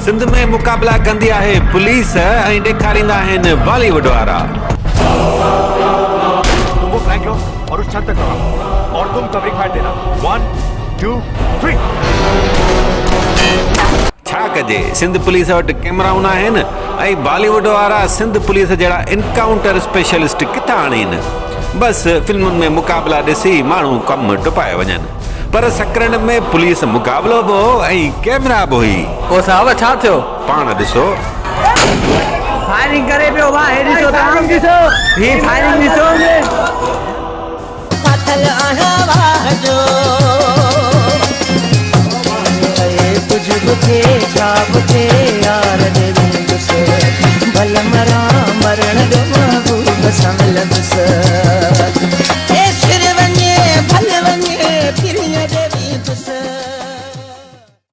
सिंध में मुकाबला कंदी आहे पुलिस ऐं ॾेखारींदा आहिनि बॉलीवुड वारा। तुम वो फ्लैंक लो और उस छत तक लगाओ और तुम कवरिंग फायर देना। 1 2 3। छा कजे, सिंध पुलिस वटि कैमराउन आहिनि ऐं बॉलीवुड वारा सिंध पुलिस जहिड़ा इनकाउंटर स्पेशलिस्ट किथां आणीनि। बसि फिल्मुनि में मुकाबला ॾिसी माण्हू कमु टुपाए वञनि, पर सक्रंड में पुलिस मुकाबलो बि हो ऐं कैमरा बि हुई। पोइ साहब छा थियो? पाण ॾिसो, फायरिंग करे पियो। वाह, हे ॾिसो, तव्हां ॾिसो, ही फायरिंग ॾिसो।